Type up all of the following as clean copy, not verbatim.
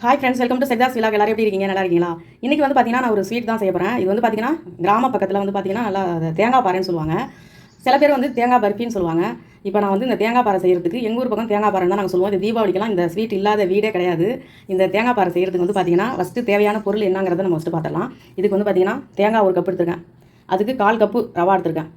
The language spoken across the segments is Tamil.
ஹாய் ஃப்ரெண்ட்ஸ், வெல்கம் டு செக்தாஸ் விலாக். எல்லாரும் எப்படி இருக்கீங்க? நல்லா இருக்கீங்களா? இன்றைக்கி வந்து பார்த்தீங்கன்னா நான் ஒரு ஸ்வீட் தான் செய்ய போகிறேன். இது வந்து பார்த்தீங்கன்னா கிராம பக்கத்தில் வந்து பார்த்தீங்கன்னா நல்லா தேங்காய் பாறைன்னு சொல்லுவாங்க. சில பேர் வந்து தேங்காய் பர்ஃபின்னு சொல்லுவாங்க. இப்போ நான் வந்து இந்த தேங்காய் பாறை செய்கிறதுக்கு எங்கள் ஊர் பக்கம் தேங்காய் பாறைன்னு தான் நாங்கள் சொல்லுவோம். இது தீபாவளிக்கெல்லாம் இந்த ஸ்வீட் இல்லாத வீடே கிடையாது. இந்த தேங்காய் பாறை செய்கிறதுக்கு வந்து பார்த்தீங்கன்னா ஃபஸ்ட்டு தேவையான பொருள் என்னங்கிறத நம்ம ஃபஸ்ட்டு பார்த்துடலாம். இதுக்கு வந்து பார்த்தீங்கன்னா தேங்காய் ஒரு கப் எடுத்துருக்கேன். அதுக்கு 1/4 கப்பு ரவா எடுத்துருக்கேன்.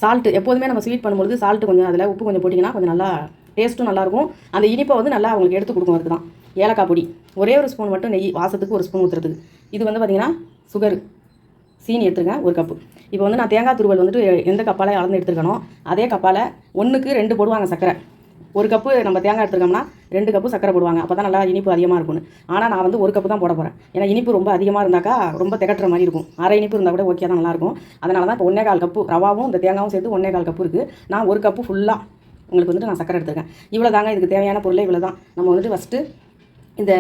சால்ட்டு எப்போதுமே நம்ம ஸ்வீட் பண்ணும்பொழுது சால்ட்டு கொஞ்சம் அதில் உப்பு கொஞ்சம் போட்டிங்கன்னா கொஞ்சம் நல்லா டேஸ்ட்டும் நல்லாயிருக்கும். அந்த இனிப்பை வந்து நல்லா அவங்களுக்கு எடுத்து கொடுக்கும். அதுக்கு தான் ஏலக்காய் பொடி ஒரே ஒரு ஸ்பூன் மட்டும், நெய் வாசத்துக்கு ஒரு ஸ்பூன் ஊற்றுறதுக்கு. இது வந்து பார்த்திங்கன்னா சுகர் சீனி எடுத்துருக்கேன் 1 கப்பு. இப்போ வந்து நான் தேங்காய் துருவல் வந்துட்டு எந்த கப்பால் அளந்து எடுத்துருக்கணும் அதே கப்பால் 1க்கு 2 போடுவாங்க சர்க்கரை. 1 கப்பு நம்ம தேங்காய் எடுத்துருக்கோம்னா 2 கப்பு சர்க்கரை போடுவாங்க. அப்போ தான் நல்லா இனிப்பு அதிகமாக இருக்கும்னு. ஆனால் நான் வந்து 1 கப்பு தான் போட போகிறேன். ஏன்னா இனிப்பு ரொம்ப அதிகமாக இருந்தாக்கா ரொம்ப திகட்டுற மாதிரி இருக்கும். அரை இனிப்பு இருந்தால் கூட ஓகே தான், நல்லாயிருக்கும். அதனால தான் இப்போ 1/4 கப்பு ரவாவும் இந்த தேங்காயும் சேர்த்து 1/4 கப்பு இருக்குது. நான் 1 கப்பு ஃபுல்லாக உங்களுக்கு வந்துட்டு நான் சர்க்கரை எடுத்துருக்கேன். இவ்வளோ தாங்க இதுக்கு தேவையான பொருளே இவ்வளோ தான். நம்ம வந்துட்டு ஃபஸ்ட்டு இந்த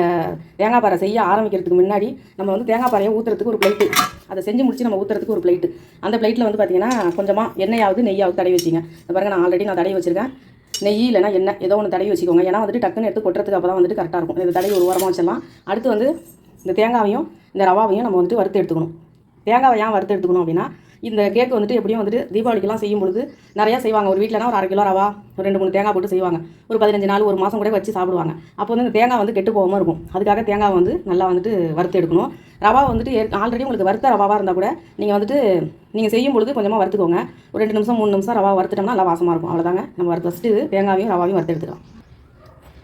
தேங்காய் பாறை செய்ய ஆரம்பிக்கிறதுக்கு முன்னாடி நம்ம வந்து தேங்காய் பாறையை ஊற்றுறதுக்கு ஒரு பிளேட்டு, அதை செஞ்சு முடிச்சு நம்ம ஊற்றுறதுக்கு ஒரு பிளேட்டு. அந்த பிளேட்டில் வந்து பார்த்திங்கன்னா கொஞ்சமாக எண்ணெயாவது நெய்யாவது தடவி வச்சிங்க. பாருங்கள், நான் ஆல்ரெடி தடவி வச்சுருக்கேன். நெய் இல்லைனா எண்ணெய் ஏதோ ஒன்று தடவி வச்சுக்கோங்க. ஏன்னா வந்துட்டு டக்குன்னு எடுத்து கொட்டுறதுக்கு அப்போ தான் வந்துட்டு கரெக்டாக இருக்கும். இது தடவி ஒரு ஓரமாக வச்சிடலாம். அடுத்து வந்து இந்த தேங்காவையும் இந்த ரவாவையும் நம்ம வந்துட்டு வறுத்து எடுத்துக்கணும். தேங்காவை ஏன் வறுத்து எடுத்துக்கணும் அப்படின்னா, இந்த கேக்கு வந்துட்டு எப்படியும் வந்துட்டு தீபாவளிக்கெல்லாம் செய்யும் பொழுது நிறையா செய்வாங்க. ஒரு வீட்டில்னா ஒரு 1/2 கிலோ ரவா, ஒரு 2-3 தேங்காய் போட்டு செய்வாங்க. ஒரு 15 நாள், ஒரு மாதம் கூட வச்சு சாப்பிடுவாங்க. அப்போ வந்து இந்த தேங்காய் வந்து கெட்டு போகாமல் இருக்கும். அதுக்காக தேங்காய் வந்து நல்லா வந்துட்டு வறுத்து எடுக்கணும். ரவா வந்துட்டு ஆல்ரெடி உங்களுக்கு வறுத்த ரவாவாக இருந்தால் கூட நீங்கள் செய்யும் பொழுது கொஞ்சமாக வறுத்துக்கோங்க. ஒரு 2 நிமிஷம் 3 நிமிஷம் ரவா வறுத்துட்டோம்னா நல்லா வாசமாக இருக்கும். அவ்வளோதாங்க. நம்ம ஃபஸ்ட்டு தேங்காயும் ரவாவையும் வறுத்து எடுத்துக்கலாம்.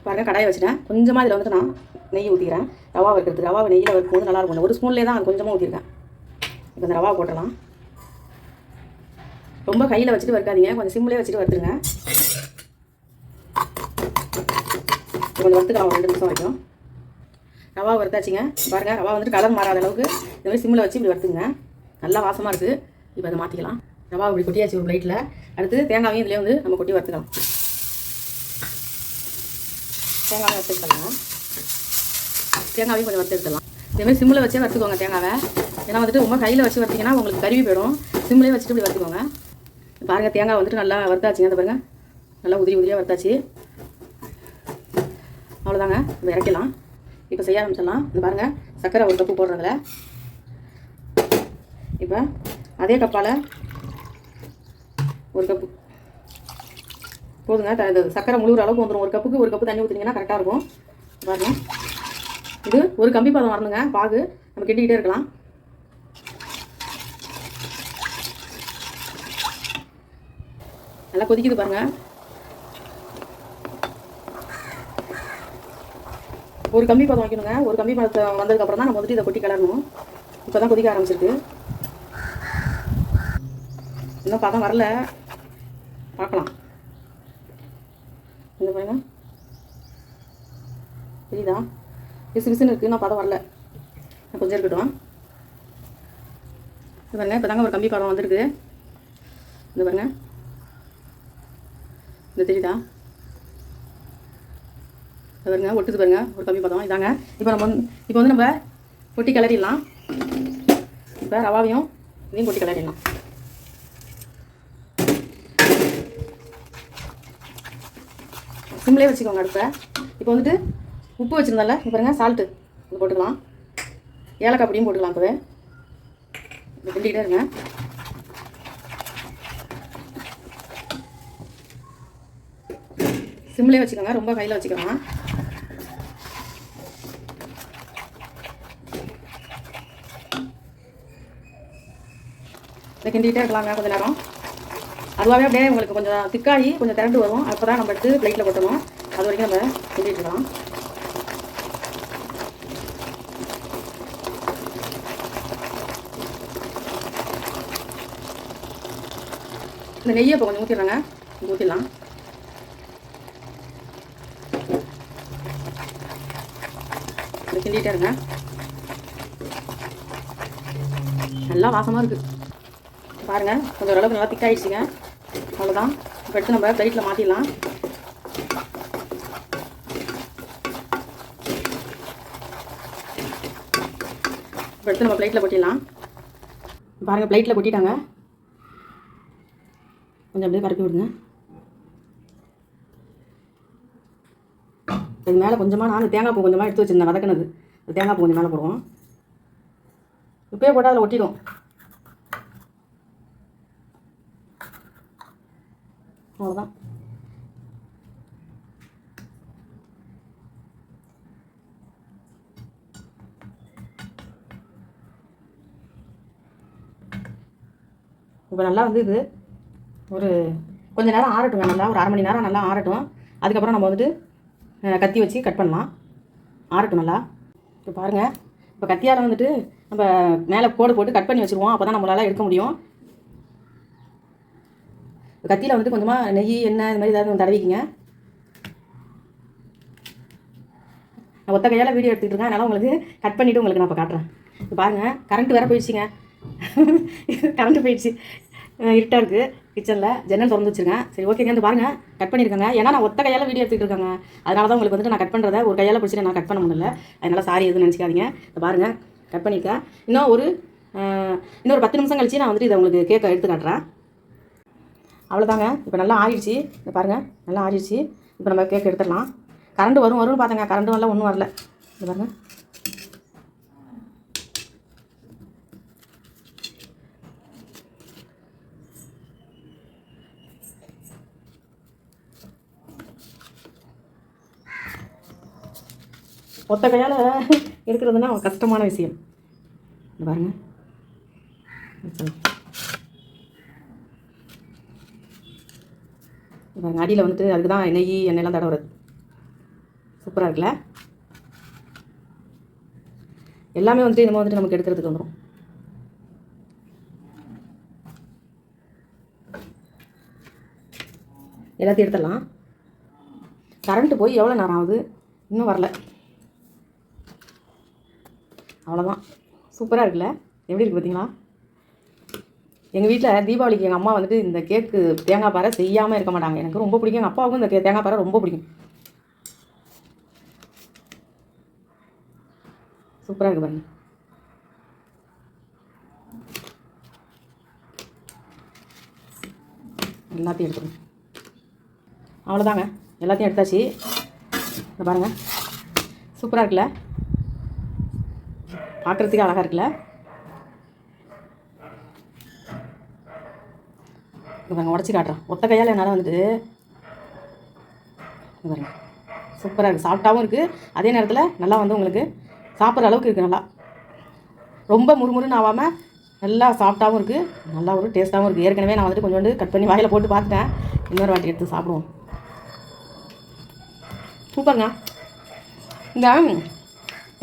பாருங்கள், கடாயை வச்சுட்டேன். கொஞ்சமாக இதில் வந்துட்டு நான் நெய் ஊற்றிக்கிறேன். ரவா வறுக்கிறதுக்கு. ரவாவை நெய்யில் வறுக்கும்போது நல்லாயிருக்கும். ஒரு ஸ்பூன்லேயே தான் கொஞ்சமாக ஊற்றிருக்கேன். இப்போ இந்த ரவா போட்டலாம். ரொம்ப கையில் வச்சுட்டு வறுக்காதீங்க, கொஞ்சம் சிம்லேயே வச்சுட்டு வறுத்துருங்க. கொஞ்சம் வறுத்துக்கலாம் ஒரு 2 நிமிஷம் வரைக்கும். ரவா வறுத்தாச்சுங்க. பாருங்கள், ரவா வந்துட்டு கலர் மாறாத அளவுக்கு இந்த மாதிரி சிம்மில் வச்சு இப்படி வறுத்துங்க. நல்லா வாசமாக இருக்குது. இப்போ அதை மாற்றிக்கலாம். ரவா இப்படி கொட்டியாச்சு ஒரு பிளேட்டில். அடுத்து தேங்காயும் இதிலே வந்து நம்ம கொட்டி வறுத்துக்கலாம். தேங்காயும் வறுத்து எடுத்துக்கலாம். தேங்காயும் கொஞ்சம் வறுத்து எடுத்துடலாம். இதேமாதிரி சிம்மில் வச்சே வறுத்துக்கோங்க தேங்காவை. ஏன்னா வந்துட்டு ரொம்ப கையில் வச்சு வறுத்திங்கன்னா உங்களுக்கு கருவி போயிடும். சிம்லேயே வச்சுட்டு இப்படி வறுத்துக்கோங்க. பாருங்கள், தேங்காய் வந்துட்டு நல்லா வறுத்தாச்சுங்க. அந்த பாருங்கள், நல்லா உதிரியாக வறுத்தாச்சு. அவ்வளோதாங்க. இப்போ இறக்கலாம். இப்போ செய்ய ஆரம்பிச்சிடலாம். இந்த பாருங்கள், சர்க்கரை 1 கப்பு போடுறதுல இப்போ அதே கப்பால் 1 கப்பு போதுங்க. சர்க்கரை முழுகிற அளவுக்கு வந்துடும். 1 கப்புக்கு 1 கப்பு தண்ணி ஊற்றினீங்கன்னா கரெக்டாக இருக்கும். பாருங்கள், இது ஒரு கம்பி பாதம் வரணுங்க. பாகு நம்ம கிண்டிக்கிட்டே இருக்கலாம். நல்லா கொதிக்குது பாருங்கள். ஒரு கம்பி பதம் வைக்கணுங்க. ஒரு கம்பி பதத்தை வந்ததுக்கப்புறம் தான் நம்ம வந்துட்டு இதை கொட்டி கிளறணும். இப்போ தான் கொதிக்க ஆரம்பிச்சிருக்கு. இன்னும் பதம் வரல, பார்க்கலாம். இந்த பாருங்க, தெரியுதா? விசு விசுன்னு இருக்குது. இன்னும் பதம் வரல, கொஞ்சம் இருக்கட்டும். இது பாருங்க, இப்போ தாங்க ஒரு கம்பி பதம் வந்திருக்கு. இந்த பாருங்க, இந்த தெரியுதா? பாருங்க, ஒட்டுது பாருங்க, ஒரு கம்பி பதம் இதாங்க. இப்போ வந்து நம்ம கொட்டி கிளறிடலாம். இப்போ ரவாவையும் இதையும் கொட்டி கிளறிடலாம். சிம்லேயே வச்சுக்கோங்க அடுப்பை. இப்போ வந்துட்டு உப்பு வச்சுருந்தால இப்போ பாருங்க, சால்ட்டு இது போட்டுக்கலாம். ஏலக்காய் பொடியும் போட்டுக்கலாம். இப்போவே கிண்டிக்கிட்டே இருங்க. சிம்லேயே வச்சுக்கோங்க, ரொம்ப கையில் வச்சுக்கோங்க. இதை கிண்டிகிட்டே இருக்கலாங்க கொஞ்சம் நேரம். அதுவாகவே அப்படியே உங்களுக்கு கொஞ்சம் திக்காகி கொஞ்சம் திரண்டு வரும். அப்போ தான் நம்ம எடுத்து பிளேட்டில் கொட்டணும். அது வரைக்கும் நம்ம கிண்டிகிட்டு இருக்கலாம். இந்த நெய்யை இப்போ கொஞ்சம் ஊற்றிடுறாங்க. ஊற்றிடலாம். கிண்டிகிட்டே இருங்க. நல்லா வாசமாக இருக்குது பாருங்கள். கொஞ்சம் ஓரளவுக்கு நல்லா திக்காயிடுச்சுங்க. அவ்வளோதான். இப்போ எடுத்து நம்ம பிளேட்டில் மாற்றிடலாம். இப்போ எடுத்து நம்ம பிளேட்டில் கொட்டிடலாம். பாருங்கள், பிளேட்டில் கொட்டிட்டாங்க. கொஞ்சம் அப்படியே பரப்பி விடுங்க. இது மேலே கொஞ்சமாக நான் தேங்காய் பூ கொஞ்சமாக எடுத்து வச்சுருந்தேன் வதக்கினது. தேங்காய் பூ கொஞ்சம் மேலே போடுவோம். இப்போயே போட்டால் அதில் ஒட்டிடும். அவ்வளோதான். இப்போ நல்லா வந்து இது ஒரு கொஞ்ச நேரம் ஆறட்டுங்க. நல்லா ஒரு 1/2 மணி நேரம் நல்லா ஆறட்டும். அதுக்கப்புறம் நம்ம வந்துட்டு கத்தி வச்சு கட் பண்ணலாம். ஆறட்டும் நல்லா. இப்போ பாருங்கள், இப்போ கத்தியால் வந்துட்டு நம்ம மேலே கோடு போட்டு கட் பண்ணி வச்சுருவோம். அப்போ தான் நம்மளால் எடுக்க முடியும். கத்தியில் வந்துட்டு கொஞ்சமாக நெய், எண்ணெய் இது மாதிரி ஏதாவது தடவிக்கிங்க. நான் ஒத்த கையால் வீடியோ எடுத்துகிட்டு இருக்கேன். அதனால் உங்களுக்கு கட் பண்ணிவிட்டு உங்களுக்கு நான் இப்போ காட்டுறேன். இப்போ பாருங்கள், கரண்ட்டு வேறு போயிடுச்சுங்க. கரண்ட்டு போயிடுச்சு. இருட்டாக இருக்குது. கிச்சனில் ஜன்னல் திறந்து வச்சுருக்கேன். சரி, ஓகேங்க. வந்து பாருங்கள், கட் பண்ணியிருக்கேங்க. ஏன்னா நான் ஒத்த கையால் வீடியோ எடுத்துகிட்டு இருக்காங்க. அதனால தான் உங்களுக்கு வந்துட்டு நான் கட் பண்ணுறத ஒரு கையால் பிடிச்சிட்டு நான் கட் பண்ண முடியல. அதனால் சாரி எதுவும் நினச்சிக்காதீங்க. இப்போ பாருங்கள், கட் பண்ணியிருக்கேன். இன்னொரு 10 நிமிஷம் கழிச்சு நான் வந்துட்டு இதை உங்களுக்கு கேக்கை எடுத்து காட்டுறேன். அவ்வளோதாங்க. இப்போ நல்லா ஆறிடுச்சு. இதை பாருங்கள், நல்லா ஆறிடுச்சு. இப்போ நம்ம கேக் எடுத்துடலாம். கரண்ட் வரும்னு பார்த்தேங்க. கரண்ட்டும் வரல, ஒன்றும் வரல. இது பாருங்கள். ஒத்த கையால் எடுக்கிறதுனா கஷ்டமான விஷயம். இது பாருங்கள். பாருங்கள், அடியில் வந்துட்டு அதுக்கு தான் எண்ணெயெல்லாம் தடவுறது. சூப்பராக இருக்குல்ல? எல்லாமே வந்துட்டு இனிமேல் வந்துட்டு நமக்கு எடுக்கிறதுக்கு வந்துடும். எல்லாத்தையும் எடுத்துடலாம். கரண்ட்டு போய் எவ்வளோ நேரம் ஆகுது? இன்னும் வரல. அவ்வளோதான். சூப்பராக இருக்குல்ல? எப்படி இருக்குது பார்த்தீங்களா? எங்கள் வீட்டில் தீபாவளிக்கு எங்கள் அம்மா வந்துட்டு இந்த கேக்கு தேங்காய் பாறை செய்யாமல் இருக்க மாட்டாங்க. எனக்கு ரொம்ப பிடிக்கும். எங்கள் அப்பாவுக்கும் இந்த தேங்காய் பாறை ரொம்ப பிடிக்கும். சூப்பராக இருக்குது பாருங்கள். எல்லாத்தையும் எடுத்துக்கணும். அவ்வளோதாங்க, எல்லாத்தையும் எடுத்தாச்சு. இந்த பாருங்கள், சூப்பராக இருக்குல்ல? பார்க்குறதுக்கு அழகாக இருக்குல்ல? பாருங்க, உடச்சி காட்டுறேன். ஒத்த கையால் என்னால் வந்துட்டு பாருங்க, சூப்பராக இருக்குது. சாஃப்டாகவும் இருக்குது. அதே நேரத்தில் நல்லா வந்து உங்களுக்கு சாப்பிட்ற அளவுக்கு இருக்குது. நல்லா ரொம்ப முறுமுறுன்னு ஆகாமல் நல்லா சாஃப்டாகவும் இருக்குது. நல்லா ஒரு டேஸ்ட்டாகவும் இருக்குது. ஏற்கனவே நான் வந்துட்டு கொஞ்சோண்டு கட் பண்ணி வாயில் போட்டு பார்த்துட்டேன். இன்னொரு வாட்டி எடுத்து சாப்பிடுவோம். சூப்பருங்க. இந்த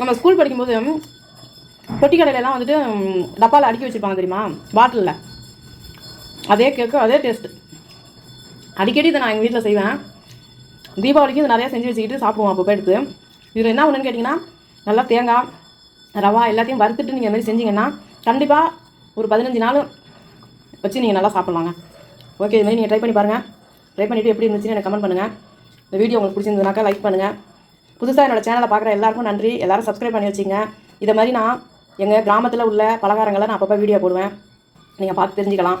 நம்ம ஸ்கூல் படிக்கும்போது பொட்டி கடையிலலாம் வந்துட்டு டப்பாவில் அடுக்கி வச்சுருப்பாங்க தெரியுமா, பாட்டிலில். அதே கேக்கு, அதே டேஸ்ட்டு. அடிக்கடி இதை நான் எங்கள் வீட்டில் செய்வேன். தீபாவளிக்கு இது நிறையா செஞ்சு வச்சுக்கிட்டு சாப்பிடுவோம் அப்போ எடுத்து. இதில் என்ன ஒன்றுன்னு கேட்டிங்கன்னா, நல்லா தேங்காய், ரவா எல்லாத்தையும் வறுத்துட்டு நீங்கள் மாதிரி செஞ்சிங்கன்னா கண்டிப்பாக ஒரு 15 நாள் வச்சு நீங்கள் நல்லா சாப்பிட்லாங்க. ஓகே, இதுமாதிரி நீங்கள் ட்ரை பண்ணி பாருங்கள். ட்ரை பண்ணிவிட்டு எப்படி இருந்துச்சுன்னு எனக்கு கமெண்ட் பண்ணுங்கள். இந்த வீடியோ உங்களுக்கு பிடிச்சிருந்ததுனாக்கா லைக் பண்ணுங்கள். புதுசாக என்னோடய சேனலை பார்க்குற எல்லாருக்கும் நன்றி. எல்லோரும் சப்ஸ்கிரைப் பண்ணி வச்சுங்க. இதை மாதிரி நான் எங்கள் கிராமத்தில் உள்ள பலகாரங்களை நான் அப்பப்போ வீடியோ போடுவேன். நீங்கள் பார்த்து தெரிஞ்சுக்கலாம்.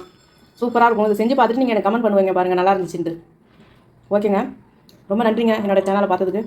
சூப்பராக இருக்கும். இதை செஞ்சு பார்த்துட்டு நீங்கள் எனக்கு கமெண்ட் பண்ணுவீங்க பாருங்கள், நல்லா இருந்துச்சுன்ட்டு. ஓகேங்க, ரொம்ப நன்றிங்க என்னோடய சேனலை பார்த்ததுக்கு.